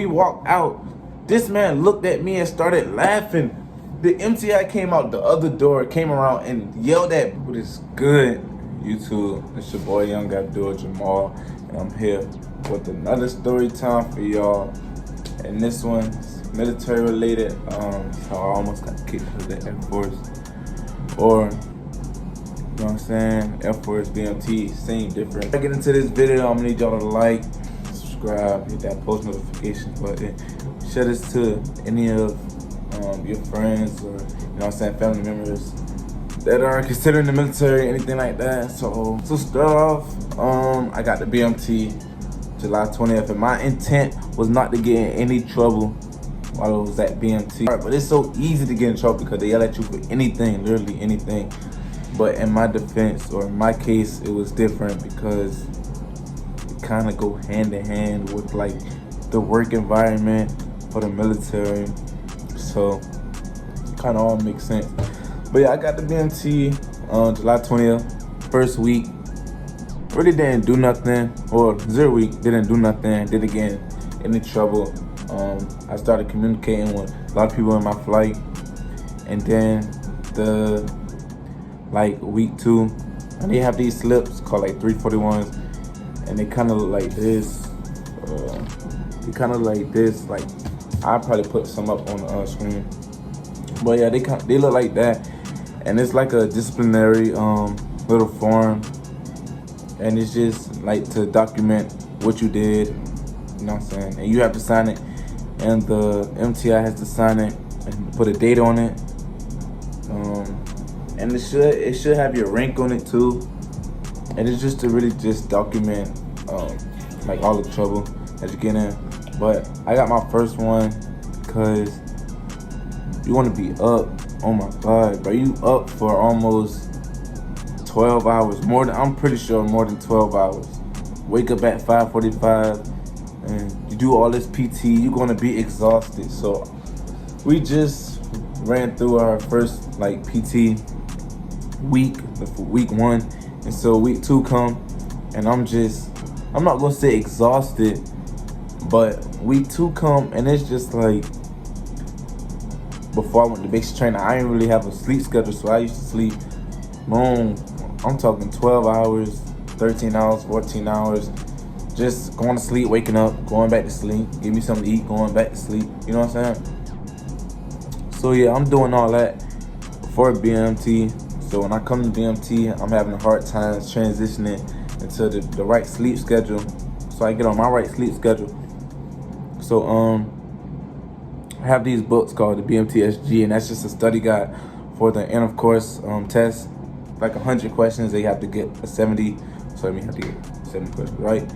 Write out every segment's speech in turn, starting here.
walked out, this man looked at me and started laughing. The MTI came out the other door, came around and yelled at me. What is good, YouTube? It's your boy Young Abdul Jamal, and I'm here with another story time for y'all. And this one's military related. So I almost got kicked out of the Air Force. Or, you know what I'm saying? Air Force, BMT, same difference. Before I get into this video, I'm gonna need y'all to like, subscribe, hit that post notification button. Share this to any of your friends or, you know what I'm saying, family members that are considering the military, anything like that. So to start off, I got the BMT July 20th, and my intent was not to get in any trouble while I was at BMT. But it's so easy to get in trouble because they yell at you for anything, literally anything. But in my defense, or in my case, it was different because it kind of go hand in hand with like the work environment for the military. So it kind of all makes sense. But yeah, I got the BMT July 20th, first week. Really didn't do nothing, or 0 week, didn't do nothing, didn't get in any trouble. I started communicating with a lot of people in my flight. And then week 2, and they have these slips called like 341s, and they kind of look like this. Like I probably put some up on the screen, but yeah, they look like that, and it's like a disciplinary little form, and it's just like to document what you did, you know what I'm saying, and you have to sign it, and the MTI has to sign it and put a date on it, and it should have your rank on it too, and it's just to really just document like all the trouble that you get in. But I got my first one because you want to be up. Oh my God, bro, you up for almost 12 hours. I'm pretty sure more than 12 hours. Wake up at 5:45 and you do all this PT, you're going to be exhausted. So we just ran through our first like PT week 1. And so week 2 come, and I'm not going to say exhausted, but week 2 come, and it's just like, before I went to basic training, I didn't really have a sleep schedule, so I used to sleep, I'm talking 12 hours, 13 hours, 14 hours, just going to sleep, waking up, going back to sleep, give me something to eat, going back to sleep, you know what I'm saying? So yeah, I'm doing all that for BMT. So when I come to BMT, I'm having a hard time transitioning into the right sleep schedule, so I get on my right sleep schedule. So I have these books called the BMT-SG, and that's just a study guide for the end of course test, like 100 questions. They have to get a 70, so I have to get 70 questions, right?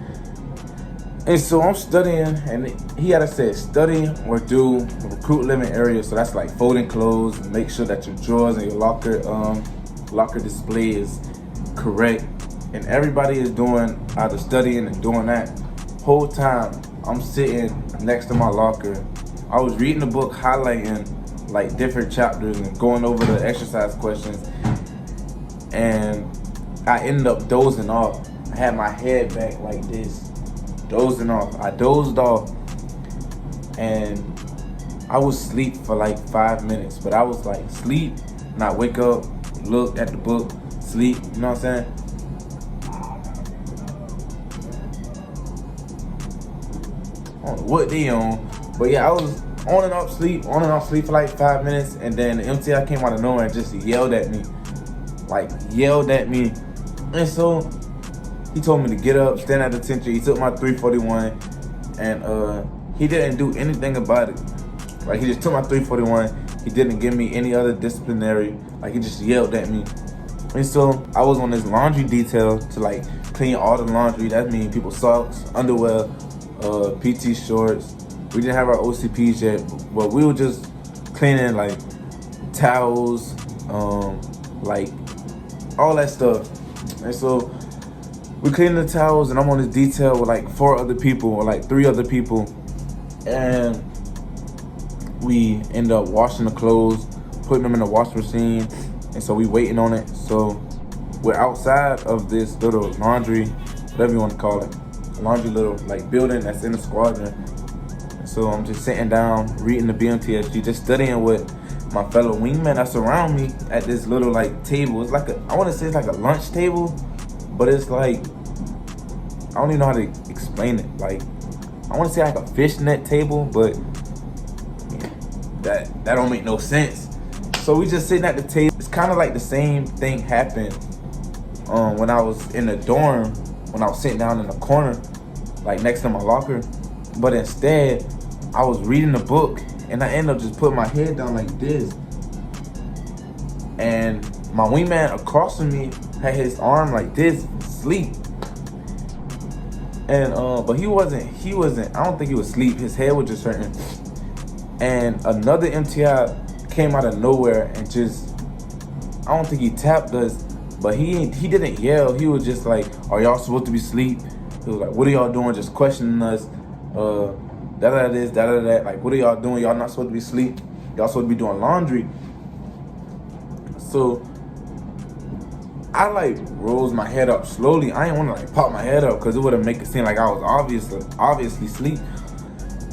And so I'm studying, and he had to say study or do recruit living area. So that's like folding clothes and make sure that your drawers and your locker display is correct. And everybody is doing either studying and doing that. Whole time I'm sitting next to my locker. I was reading the book, highlighting like different chapters and going over the exercise questions, and I ended up dozing off. I had my head back like this, dozing off. I dozed off, and I was asleep for like 5 minutes, but I was like sleep, not wake up, look at the book, sleep, you know what I'm saying? I don't know what they on, but yeah, I was on and off sleep for like 5 minutes, and then the MTI came out of nowhere and just yelled at me. And so he told me to get up, stand at attention. He took my 341, and he didn't do anything about it. Like, he just took my 341. He didn't give me any other disciplinary. Like, he just yelled at me. And so I was on this laundry detail to like clean all the laundry. That means people's socks, underwear, PT shorts. We didn't have our OCPs yet, but we were just cleaning like towels, like all that stuff. And so we cleaning the towels, and I'm on this detail with like 4 other people, or like 3 other people, and we end up washing the clothes, putting them in the washing machine, and so we waiting on it. So we're outside of this little laundry, whatever you want to call it, laundry little like building that's in the squadron. So I'm just sitting down, reading the BMTSG, just studying with my fellow wingmen that's around me at this little like table. It's like I want to say it's like a lunch table, but it's like, I don't even know how to explain it. Like, I want to say like a fishnet table, but that don't make no sense. So we just sitting at the table. It's kind of like the same thing happened when I was in the dorm, when I was sitting down in the corner, like next to my locker. But instead, I was reading a book, and I ended up just putting my head down like this. And my wingman across from me had his arm like this, asleep. And but he wasn't, I don't think he was asleep. His head was just hurting. And another MTI came out of nowhere and just, I don't think he tapped us, but he didn't yell. He was just like, "Are y'all supposed to be asleep?" He was like, "What are y'all doing?" Just questioning us. This, that. Like, what are y'all doing? Y'all not supposed to be asleep. Y'all supposed to be doing laundry. So I like rose my head up slowly. I didn't want to like pop my head up because it would have make it seem like I was obviously asleep.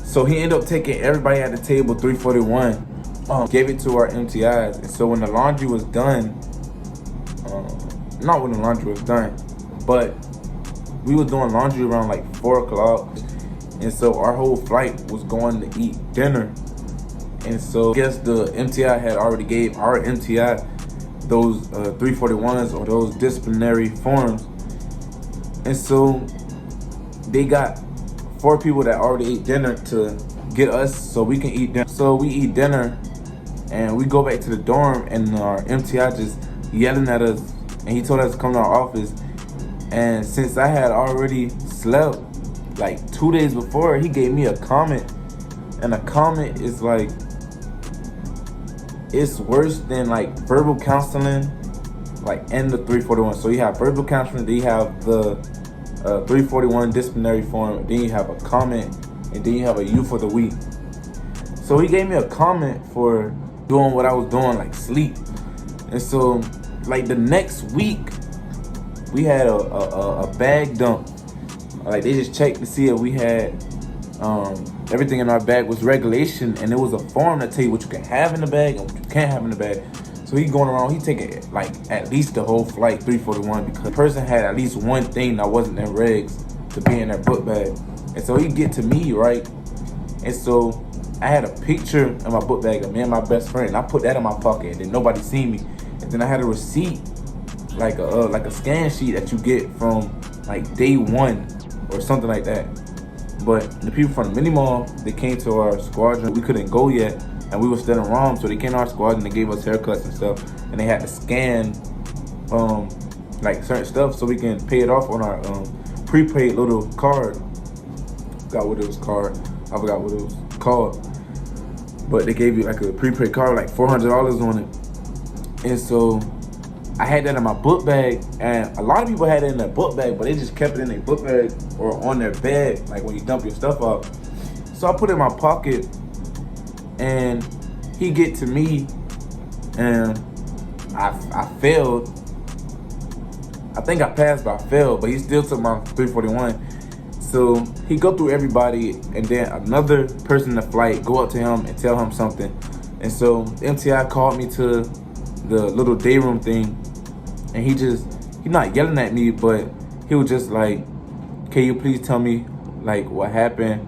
So he ended up taking everybody at the table 341, gave it to our MTIs. And so when the laundry was done, not when the laundry was done, but we was doing laundry around like 4 o'clock. And so our whole flight was going to eat dinner. And so I guess the MTI had already gave our MTI those 341s or those disciplinary forms. And so they got 4 people that already ate dinner to get us so we can eat dinner. So we eat dinner and we go back to the dorm, and our MTI just yelling at us, and he told us to come to our office. And since I had already slept like 2 days before, he gave me a comment, and a comment is like, it's worse than like verbal counseling, like in the 341. So you have verbal counseling, then you have the 341 disciplinary form, then you have a comment, and then you have a U for the week. So he gave me a comment for doing what I was doing, like sleep. And so like the next week, we had a bag dump. Like, they just checked to see if we had everything in our bag was regulation, and there was a form that tell you what you can have in the bag and what you can't have in the bag. So he going around, he taking like at least the whole flight 341 because the person had at least one thing that wasn't in regs to be in their book bag. And so he get to me, right? And so I had a picture in my book bag of me and my best friend. I put that in my pocket, and then nobody seen me. And then I had a receipt, like a scan sheet that you get from like day one or something like that. But the people from the mini mall, they came to our squadron. We couldn't go yet, and we were still in Rome, so they came to our squadron. They gave us haircuts and stuff, and they had to scan like certain stuff so we can pay it off on our prepaid little card. Forgot what it was called. I forgot what it was called. But they gave you like a prepaid card, like $400 on it. And so I had that in my book bag, and a lot of people had it in their book bag, but they just kept it in their book bag or on their bed, like when you dump your stuff off. So I put it in my pocket, and he get to me, and I failed. I think I passed, but I failed, but he still took my 341. So he go through everybody, and then another person in the flight go up to him and tell him something. And so MTI called me to the little day room thing, and he not yelling at me, but he was just like, "Can you please tell me like what happened,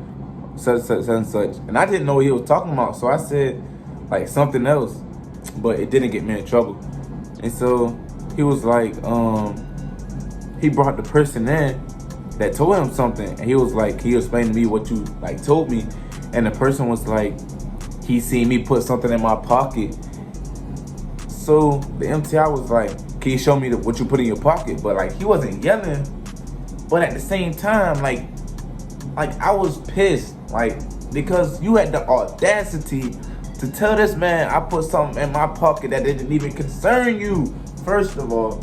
such and such?" And I didn't know what he was talking about, so I said like something else, but it didn't get me in trouble. And so he was like, he brought the person in that told him something, and he was like, he explained to me what you like told me, and the person was like, he seen me put something in my pocket. So the MTI was like, "Can you show me what you put in your pocket?" But like, he wasn't yelling, but at the same time, like I was pissed, like, because you had the audacity to tell this man I put something in my pocket that didn't even concern you, first of all.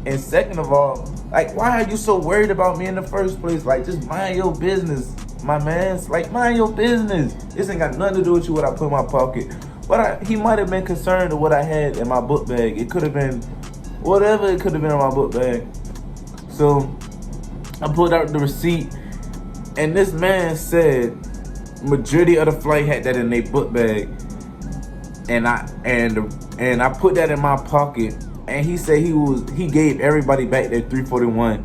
And second of all, like, why are you so worried about me in the first place? Like, just mind your business, my man. Like, mind your business. This ain't got nothing to do with you, what I put in my pocket. But he might have been concerned with what I had in my book bag. It could have been whatever it could have been in my book bag. So I pulled out the receipt, and this man said majority of the flight had that in their book bag, and I put that in my pocket. And he said he gave everybody back their 341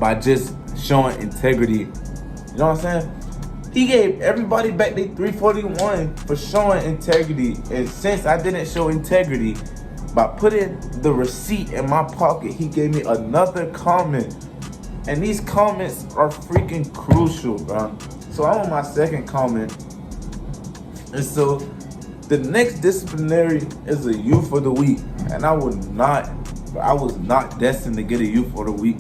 by just showing integrity. You know what I'm saying? He gave everybody back their 341 for showing integrity. And since I didn't show integrity, by putting the receipt in my pocket, he gave me another comment. And these comments are freaking crucial, bro. So I'm on my second comment. And so the next disciplinary is a youth of the week. And I was not destined to get a youth of the week,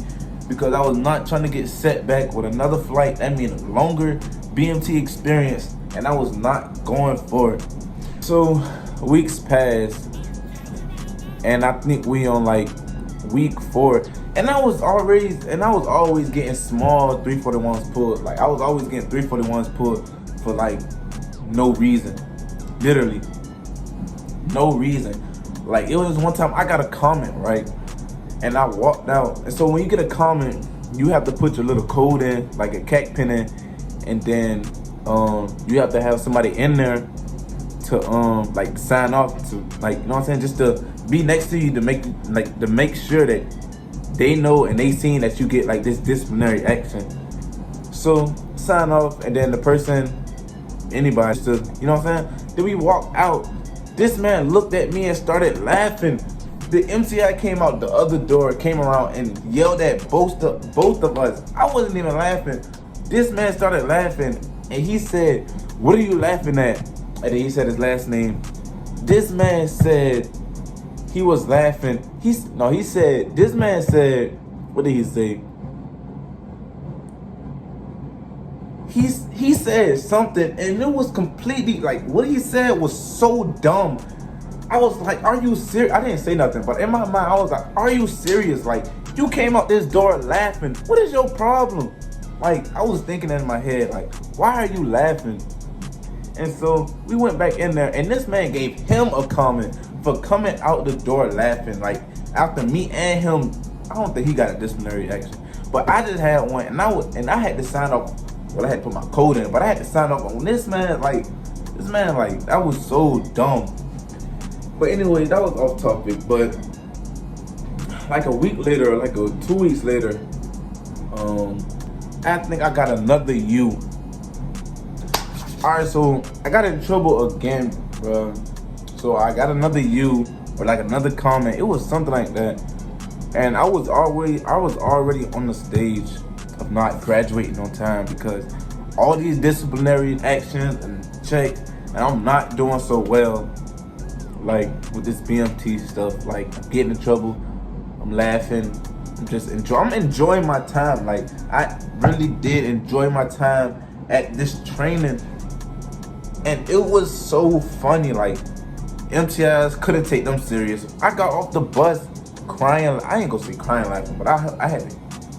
because I was not trying to get set back with another flight. That means a longer BMT experience, and I was not going for it. So weeks passed, and I think we on like week 4, and I was always getting small 341s pulled. Like I was always getting 341s pulled for like no reason, literally no reason. Like it was one time I got a comment, right, and I walked out. And so when you get a comment, you have to put your little code in, like a CAC pin in, and then you have to have somebody in there to like sign off, to like, you know what I'm saying, just to be next to you to make sure that they know and they seen that you get like this disciplinary action. So sign off, and then the person, anybody, to, you know what I'm saying. Then we walked out. This man looked at me and started laughing. The MCI came out the other door, came around and yelled at both of us. I wasn't even laughing. This man started laughing, and he said, "What are you laughing at?" And then he said his last name. This man said he was laughing. This man said, what did he say? He said something, and it was completely like, what he said was so dumb. I was like, are you serious? I didn't say nothing, but in my mind, I was like, are you serious? Like, you came out this door laughing. What is your problem? Like, I was thinking in my head, like, why are you laughing? And so we went back in there, and this man gave him a comment for coming out the door laughing. Like, after me and him, I don't think he got a disciplinary action, but I just had one, and I had to sign off. Well, I had to put my code in, but I had to sign off on this man. Like, that was so dumb. But anyway, that was off topic. But like a week later, like 2 weeks later, I think I got another U. Alright, so I got in trouble again, bro. So I got another U, or like another comment. It was something like that. And I was already on the stage of not graduating on time, because all these disciplinary actions and checks, and I'm not doing so well, like with this BMT stuff. Like, I'm getting in trouble, I'm laughing, I'm enjoying my time. Like, I really did enjoy my time at this training, and it was so funny. Like, MTIs couldn't take them serious. I got off the bus crying. I ain't gonna say crying laughing, but I had to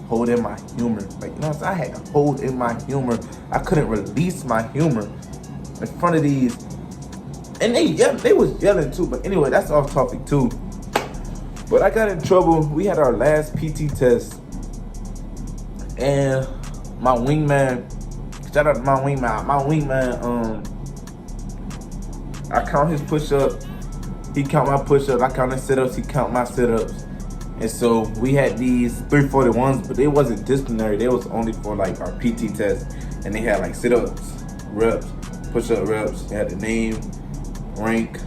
hold in my humor. Like, you know what I'm saying? I had to hold in my humor. I couldn't release my humor in front of these. And they was yelling too. But anyway, that's off topic too. But I got in trouble. We had our last PT test, and my wingman, shout out to my wingman, I count his push-up, he count my push-up, I count his sit-ups, he count my sit-ups. And so we had these 341s, but they wasn't disciplinary. They was only for like our PT test. And they had like sit-ups, reps, push-up reps. They had the name, rank,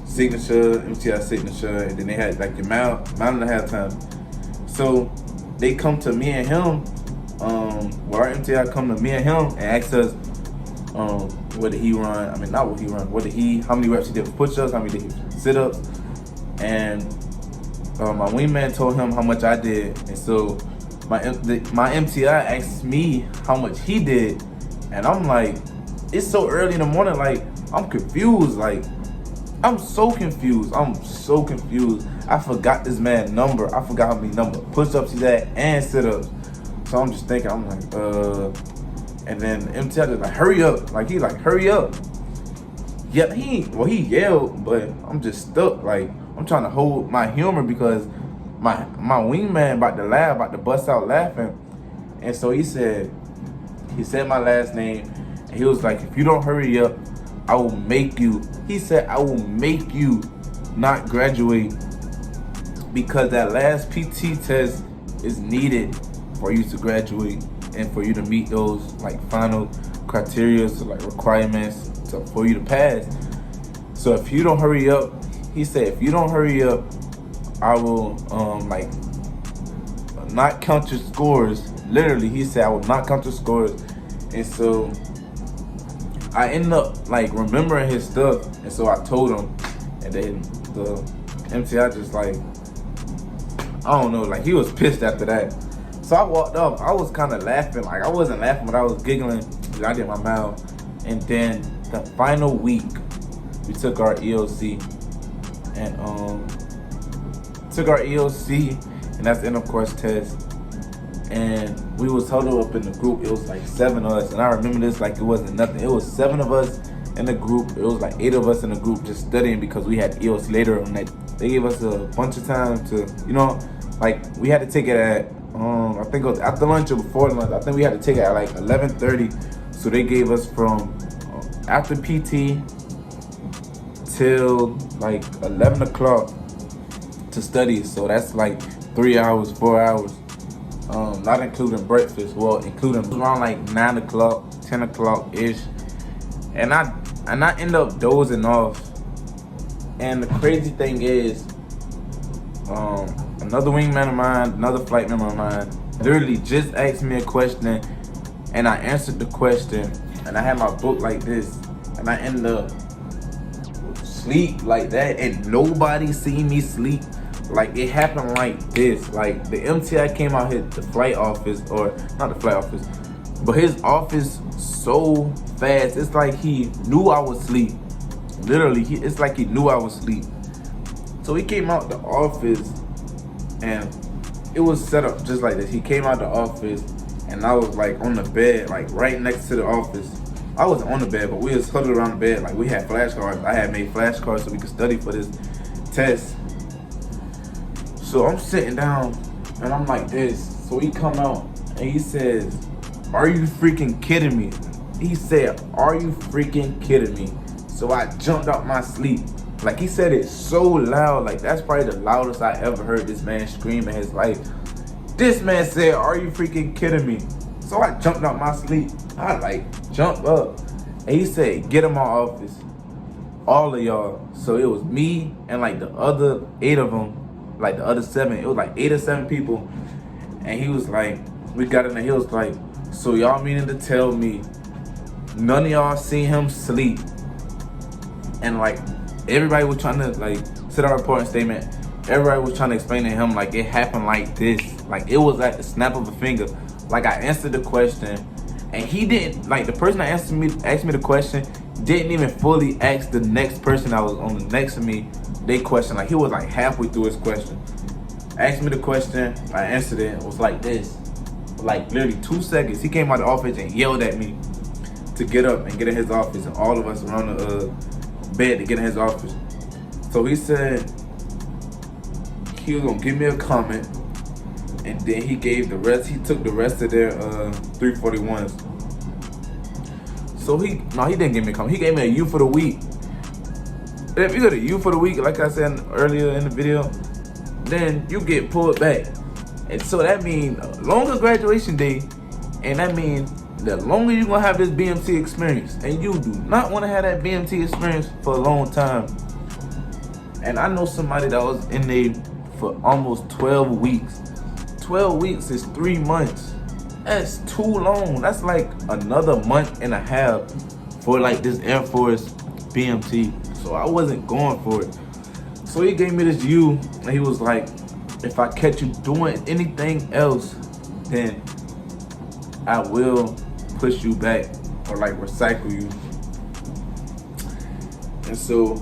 signature, MTI signature, and then they had like the mile and a half time. So they come to me and him, our MTI come to me and him and ask us, what did he run? I mean, not what he run. How many reps he did with push-ups? How many did he sit-ups? And my wingman told him how much I did, and so my MTI asked me how much he did, and I'm like, it's so early in the morning, like I'm confused, like I'm so confused. I forgot this man's number. I forgot how many number push-ups he's at and sit-ups. So I'm just thinking, I'm like, and then MTI is like, hurry up, like he like hurry up. Yeah, he yelled, but I'm just stuck. Like, I'm trying to hold my humor because my wingman about to bust out laughing. And so he said, He said my last name, and he was like, if you don't hurry up, I will make you. He said, I will make you not graduate, because that last PT test is needed for you to graduate and for you to meet those like final criteria, so like requirements for you to pass. So if you don't hurry up, he said, if you don't hurry up, I will like not count your scores. Literally, he said, I will not count your scores. And so I ended up like remembering his stuff, and so I told him, and then the MTI just like, I don't know, like he was pissed after that. So I walked up, I was kind of laughing, like I wasn't laughing, but I was giggling. I did my mouth. And then the final week, we took our EOC, and and that's the end of course test. And we was huddled up in the group. It was like 7 of us, and I remember this like it wasn't nothing. It was 7 of us in the group. It was like 8 of us in the group just studying, because we had EOC later on that. They gave us a bunch of time to, you know, like we had to take it at I think it was after lunch or before lunch. I think we had to take it at like 11:30. So they gave us from after PT till like 11 o'clock to study. So that's like 3 hours, 4 hours. Not including breakfast. Well, including around like 9 o'clock, 10 o'clock ish. And I end up dozing off. And the crazy thing is, another wingman of mine, another flight member of mine, literally just asked me a question, and I answered the question, and I had my book like this, and I ended up sleep like that, and nobody seen me sleep. Like it happened like this. Like the MTI came out here, the flight office, or not the flight office, but his office so fast. It's like he knew I was asleep. Literally, it's like he knew I was asleep. So he came out the office, and it was set up just like this. He came out the office, and I was like on the bed, like right next to the office. I wasn't on the bed, but we was huddled around the bed. Like we had flashcards. I had made flashcards so we could study for this test. So I'm sitting down, and I'm like this. So he come out, and he says, "Are you freaking kidding me?" He said, "Are you freaking kidding me?" So I jumped out my sleep. Like he said it so loud, like that's probably the loudest I ever heard this man scream in his life. This man said, "Are you freaking kidding me?" So I jumped out my sleep. I like jumped up, and he said, "Get in my office, all of y'all." So it was me and like the other 8 of them, like the other 7. It was like 8 or 7 people, and he was like, we got in there. He was like, "So y'all meaning to tell me none of y'all seen him sleep?" And like everybody was trying to like sit our reporting statement. Everybody was trying to explain to him like it happened like this. Like it was at the snap of a finger. Like I answered the question, and he didn't, like the person that asked me the question didn't even fully ask the next person that was on the next to me they question. Like he was like halfway through his question. Asked me the question, I answered it. It was like this. Like literally 2 seconds. He came out of the office and yelled at me to get up and get in his office, and all of us around the bed to get in his office. So he said he was gonna give me a comment, and then he gave the rest. He took the rest of their 341s. So he didn't give me a comment. He gave me a U for the week. And if you get a U for the week, like I said earlier in the video, then you get pulled back. And so that means longer graduation day, and that means the longer you're gonna have this BMT experience, and you do not want to have that BMT experience for a long time. And I know somebody that was in there for almost 12 weeks. 12 weeks is 3 months. That's too long. That's like another month and a half for like this Air Force BMT. So I wasn't going for it. So he gave me this U, and he was like, if I catch you doing anything else, then I will push you back or like recycle you. And so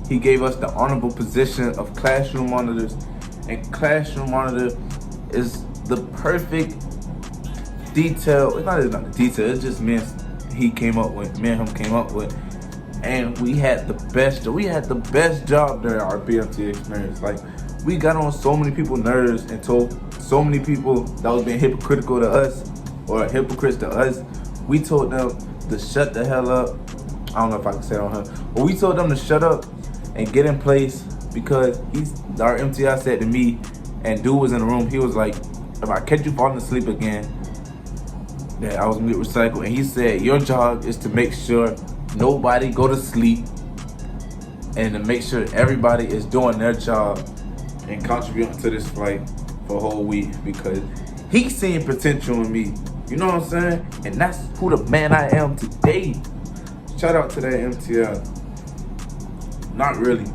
he gave us the honorable position of classroom monitors, and classroom monitor is the perfect detail. It's not the detail, it just means me and him came up with. And we had the best job during our BMT experience. Like we got on so many people's nerves and told so many people that was being hypocritical to us or hypocrites to us. We told them to shut the hell up. I don't know if I can say it on her, but we told them to shut up and get in place, because our MTI said to me, and dude was in the room, he was like, if I catch you falling asleep again, that I was gonna get recycled. And he said, your job is to make sure nobody go to sleep and to make sure everybody is doing their job and contributing to this fight for a whole week, because he's seeing potential in me. You know what I'm saying? And that's who the man I am today. Shout out to that MTI. Not really.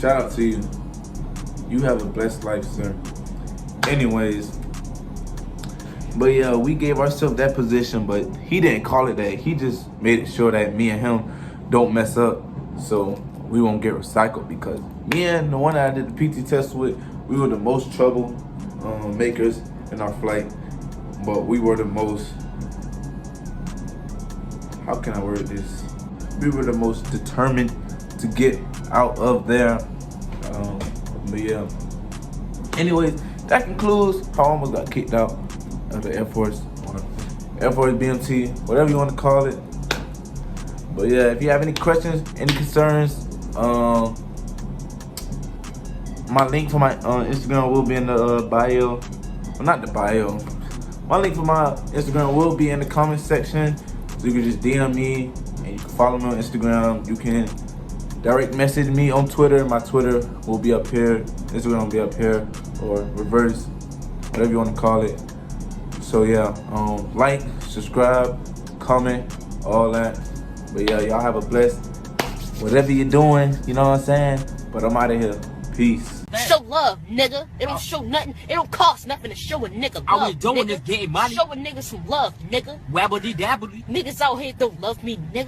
Shout out to you. You have a blessed life, sir. Anyways, but yeah, we gave ourselves that position, but he didn't call it that. He just made it sure that me and him don't mess up, so we won't get recycled, because me and the one that I did the PT test with, we were the most trouble makers in our flight, but we were the most, how can I word this? We were the most determined to get out of there. But yeah. Anyways, that concludes how I almost got kicked out of the Air Force, or Air Force BMT, whatever you want to call it. But yeah, if you have any questions, any concerns, my link for my Instagram will be in the bio. Well, not the bio. My link for my Instagram will be in the comment section. So you can just DM me and you can follow me on Instagram. You can direct message me on Twitter. My Twitter will be up here. Instagram will be up here, or reverse, whatever you want to call it. So yeah, like, subscribe, comment, all that. But yeah, y'all have a blessed whatever you're doing, you know what I'm saying? But I'm out of here. Peace. Show love, nigga. It don't show nothing. It don't cost nothing to show a nigga love. All we doing nigga. is getting money. Show a nigga some love, nigga. Wabbly dabbly. Niggas out here don't love me, nigga.